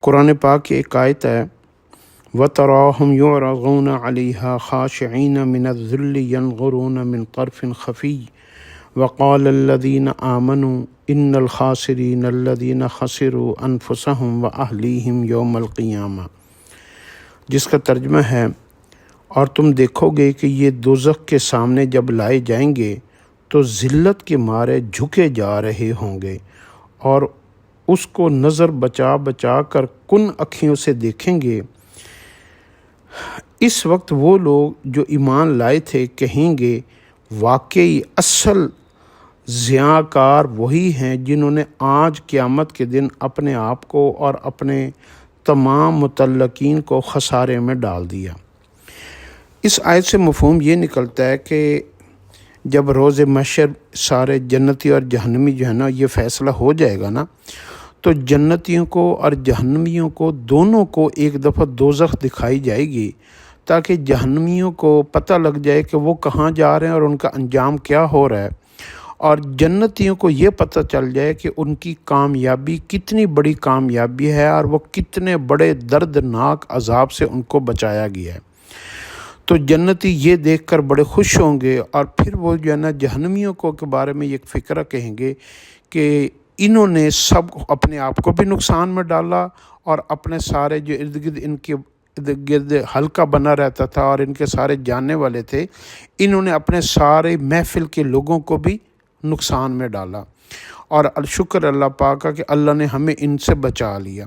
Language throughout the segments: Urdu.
قرآن پاک کی ایک آیت ہے وَتَرَاهُمْ يُعْرَضُونَ عَلَيْهَا خَاشِعِينَ مِنَ الذِّلِّ يَنْظُرُونَ مِنْ طَرْفٍ خَفِيٍّ وَقَالَ الَّذِينَ آمَنُوا إِنَّ الْخَاسِرِينَ الَّذِينَ خَسِرُوا أَنفُسَهُمْ وَأَهْلِيهِمْ يَوْمَ الْقِيَامَةِ، جس کا ترجمہ ہے اور تم دیکھو گے کہ یہ دوزخ کے سامنے جب لائے جائیں گے تو ذلت کے مارے جھکے جا رہے ہوں گے اور اس کو نظر بچا بچا کر کن اکھیوں سے دیکھیں گے۔ اس وقت وہ لوگ جو ایمان لائے تھے کہیں گے واقعی اصل ضیاء کار وہی ہیں جنہوں نے آج قیامت کے دن اپنے آپ کو اور اپنے تمام متعلقین کو خسارے میں ڈال دیا۔ اس آیت سے مفہوم یہ نکلتا ہے کہ جب روز محشر سارے جنتی اور جہنمی جو ہے نا یہ فیصلہ ہو جائے گا نا، تو جنتیوں کو اور جہنمیوں کو دونوں کو ایک دفعہ دوزخ دکھائی جائے گی تاکہ جہنمیوں کو پتہ لگ جائے کہ وہ کہاں جا رہے ہیں اور ان کا انجام کیا ہو رہا ہے، اور جنتیوں کو یہ پتہ چل جائے کہ ان کی کامیابی کتنی بڑی کامیابی ہے اور وہ کتنے بڑے دردناک عذاب سے ان کو بچایا گیا ہے۔ تو جنتی یہ دیکھ کر بڑے خوش ہوں گے، اور پھر وہ جو ہے نا جہنمیوں کو کے بارے میں ایک فکرہ کہیں گے کہ انہوں نے سب اپنے آپ کو بھی نقصان میں ڈالا اور اپنے سارے جو ارد گرد ان کے ارد گرد حلقہ بنا رہتا تھا اور ان کے سارے جاننے والے تھے، انہوں نے اپنے سارے محفل کے لوگوں کو بھی نقصان میں ڈالا، اور شکر اللہ پاک کا کہ اللہ نے ہمیں ان سے بچا لیا۔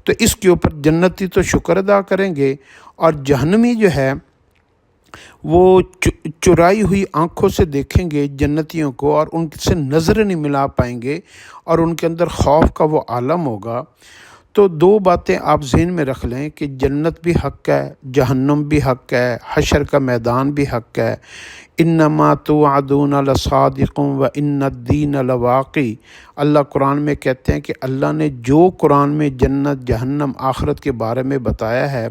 تو اس کے اوپر جنتی تو شکر ادا کریں گے، اور جہنمی جو ہے وہ چرائی ہوئی آنکھوں سے دیکھیں گے جنتیوں کو اور ان سے نظر نہیں ملا پائیں گے، اور ان کے اندر خوف کا وہ عالم ہوگا۔ تو دو باتیں آپ ذہن میں رکھ لیں کہ جنت بھی حق ہے، جہنم بھی حق ہے، حشر کا میدان بھی حق ہے۔ انما توعدون لصادق وان الدین لواقع، اللہ قرآن میں کہتے ہیں کہ اللہ نے جو قرآن میں جنت جہنم آخرت کے بارے میں بتایا ہے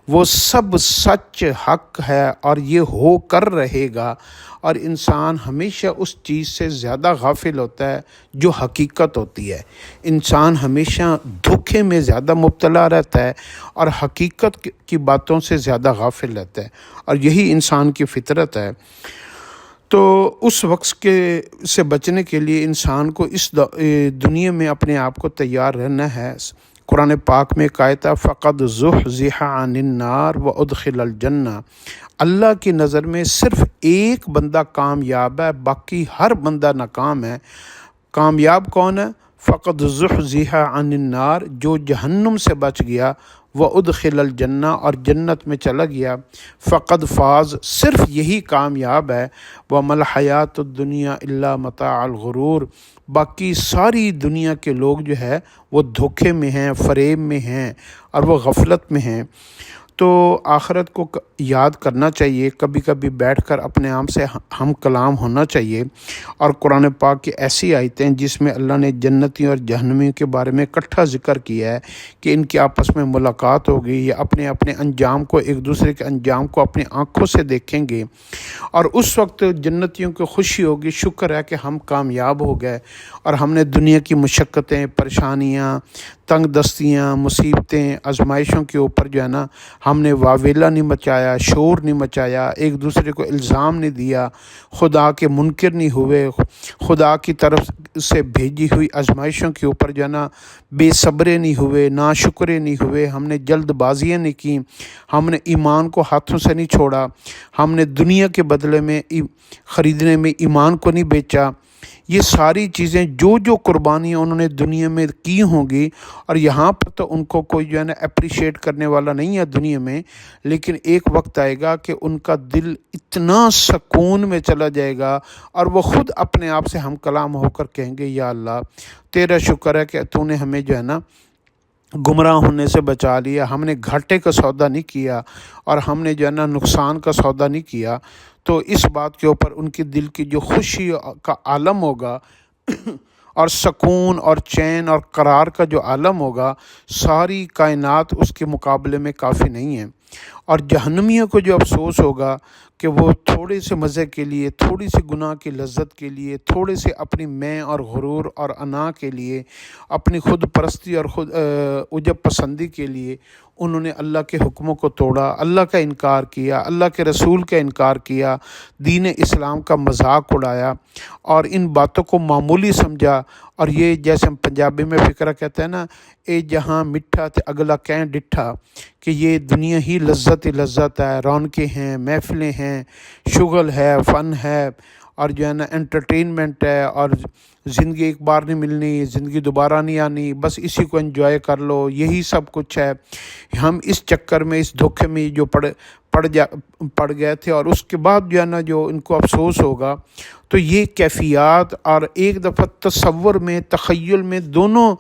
وہ سب سچ حق ہے اور یہ ہو کر رہے گا، اور انسان ہمیشہ اس چیز سے زیادہ غافل ہوتا ہے جو حقیقت ہوتی ہے۔ انسان ہمیشہ دھوکے میں زیادہ مبتلا رہتا ہے اور حقیقت کی باتوں سے زیادہ غافل رہتا ہے، اور یہی انسان کی فطرت ہے۔ تو اس وقت سے بچنے کے لیے انسان کو اس دنیا میں اپنے آپ کو تیار رہنا ہے۔ قرآن پاک میں آیت ہے فقد زحزح عن النار وادخل الجنہ، اللہ کی نظر میں صرف ایک بندہ کامیاب ہے، باقی ہر بندہ ناکام ہے۔ کامیاب کون ہے؟ فقد زحزح عن النار، جو جہنم سے بچ گیا، وادخل الجنہ، اور جنت میں چلا گیا، فقد فاز، صرف یہی کامیاب ہے۔ وما الحیات الدنیا الا متاع الغرور، باقی ساری دنیا کے لوگ جو ہے وہ دھوکے میں ہیں، فریب میں ہیں، اور وہ غفلت میں ہیں۔ تو آخرت کو یاد کرنا چاہیے، کبھی کبھی بیٹھ کر اپنے آپ سے ہم کلام ہونا چاہیے، اور قرآن پاک کی ایسی آیتیں جس میں اللہ نے جنتیوں اور جہنمیوں کے بارے میں اکٹھا ذکر کیا ہے کہ ان کی آپس میں ملاقات ہوگی، یا اپنے اپنے انجام کو، ایک دوسرے کے انجام کو اپنی آنکھوں سے دیکھیں گے، اور اس وقت جنتیوں کو خوشی ہوگی، شکر ہے کہ ہم کامیاب ہو گئے، اور ہم نے دنیا کی مشقتیں، پریشانیاں، تنگ دستیاں، مصیبتیں، آزمائشوں کے اوپر جو ہے نا ہم نے واویلا نہیں مچایا، شور نہیں مچایا، ایک دوسرے کو الزام نہیں دیا، خدا کے منکر نہیں ہوئے، خدا کی طرف سے بھیجی ہوئی آزمائشوں کے اوپر جو ہے نا بے صبرے نہیں ہوئے، ناشکرے نہیں ہوئے، ہم نے جلد بازیاں نہیں کی، ہم نے ایمان کو ہاتھوں سے نہیں چھوڑا، ہم نے دنیا کے بدلے میں خریدنے میں ایمان کو نہیں بیچا۔ یہ ساری چیزیں جو قربانیاں انہوں نے دنیا میں کی ہوں گی، اور یہاں پر تو ان کو کوئی جو ہے نا اپریشیٹ کرنے والا نہیں ہے دنیا میں، لیکن ایک وقت آئے گا کہ ان کا دل اتنا سکون میں چلا جائے گا، اور وہ خود اپنے آپ سے ہم کلام ہو کر کہیں گے یا اللہ تیرا شکر ہے کہ تو نے ہمیں جو ہے نا گمراہ ہونے سے بچا لیا، ہم نے گھاٹے کا سودا نہیں کیا، اور ہم نے جو ہے نا نقصان کا سودا نہیں کیا۔ تو اس بات کے اوپر ان کی دل کی جو خوشی کا عالم ہوگا اور سکون اور چین اور قرار کا جو عالم ہوگا، ساری کائنات اس کے مقابلے میں کافی نہیں ہے۔ اور جہنمیوں کو جو افسوس ہوگا کہ وہ تھوڑے سے مزے کے لیے، تھوڑی سی گناہ کی لذت کے لیے، تھوڑے سے اپنی میں اور غرور اور انا کے لیے، اپنی خود پرستی اور خود عجب پسندی کے لیے انہوں نے اللہ کے حکموں کو توڑا، اللہ کا انکار کیا، اللہ کے رسول کا انکار کیا، دین اسلام کا مذاق اڑایا اور ان باتوں کو معمولی سمجھا۔ اور یہ جیسے ہم پنجابی میں فقرہ کہتے ہیں نا، اے جہاں مٹھا تے اگلا کہیں ڈٹھا، کہ یہ دنیا ہی لذت ہے، رونقیں ہیں، محفلیں ہیں، شغل ہے، فن ہے، اور جو ہے نا انٹرٹینمنٹ ہے، اور زندگی ایک بار نہیں ملنی، زندگی دوبارہ نہیں آنی، بس اسی کو انجوائے کر لو، یہی سب کچھ ہے۔ ہم اس چکر میں، اس دھوکے میں جو پڑ گئے تھے، اور اس کے بعد جو ہے نا جو ان کو افسوس ہوگا، تو یہ کیفیات اور ایک دفعہ تصور میں، تخیل میں دونوں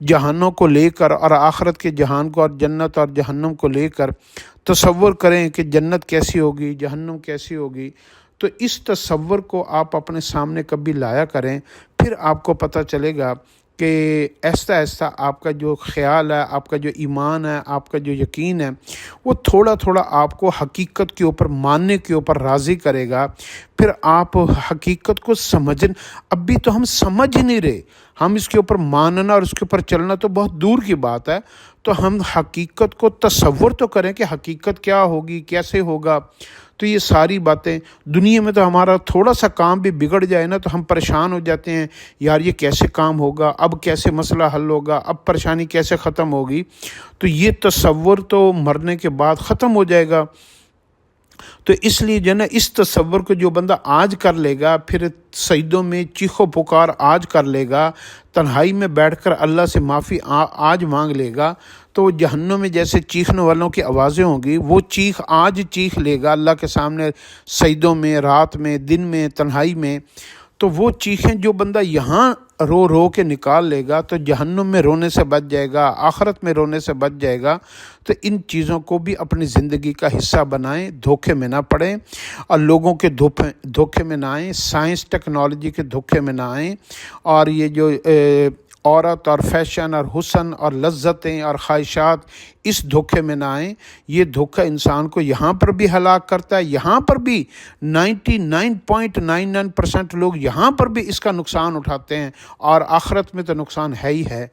جہانوں کو لے کر اور آخرت کے جہان کو اور جنت اور جہنم کو لے کر تصور کریں کہ جنت کیسی ہوگی، جہنم کیسی ہوگی، تو اس تصور کو آپ اپنے سامنے کبھی لایا کریں، پھر آپ کو پتہ چلے گا کہ ایسا ایسا آپ کا جو خیال ہے، آپ کا جو ایمان ہے، آپ کا جو یقین ہے، وہ تھوڑا تھوڑا آپ کو حقیقت کے اوپر ماننے کے اوپر راضی کرے گا۔ پھر آپ حقیقت کو اب بھی تو ہم سمجھ ہی نہیں رہے، ہم اس کے اوپر ماننا اور اس کے اوپر چلنا تو بہت دور کی بات ہے، تو ہم حقیقت کو تصور تو کریں کہ حقیقت کیا ہوگی، کیسے ہوگا۔ تو یہ ساری باتیں دنیا میں، تو ہمارا تھوڑا سا کام بھی بگڑ جائے نا تو ہم پریشان ہو جاتے ہیں، یار یہ کیسے کام ہوگا، اب کیسے مسئلہ حل ہوگا، اب پریشانی کیسے ختم ہوگی۔ تو یہ تصور تو مرنے کے بعد ختم ہو جائے گا۔ تو اس لیے جو ہے نا، اس تصور کو جو بندہ آج کر لے گا، پھر سجدوں میں چیخ و پکار آج کر لے گا، تنہائی میں بیٹھ کر اللہ سے معافی آج مانگ لے گا، تو وہ جہنم میں جیسے چیخنے والوں کی آوازیں ہوں گی، وہ چیخ آج چیخ لے گا اللہ کے سامنے، سجدوں میں، رات میں، دن میں، تنہائی میں۔ تو وہ چیخیں جو بندہ یہاں رو رو کے نکال لے گا، تو جہنم میں رونے سے بچ جائے گا، آخرت میں رونے سے بچ جائے گا۔ تو ان چیزوں کو بھی اپنی زندگی کا حصہ بنائیں، دھوکے میں نہ پڑیں، اور لوگوں کے دھوکے میں نہ آئیں، سائنس ٹیکنالوجی کے دھوکے میں نہ آئیں، اور یہ جو عورت اور فیشن اور حسن اور لذتیں اور خواہشات، اس دھوکے میں نہ آئیں۔ یہ دھوکہ انسان کو یہاں پر بھی ہلاک کرتا ہے، یہاں پر بھی 99.99% لوگ یہاں پر بھی اس کا نقصان اٹھاتے ہیں، اور آخرت میں تو نقصان ہے ہی ہے۔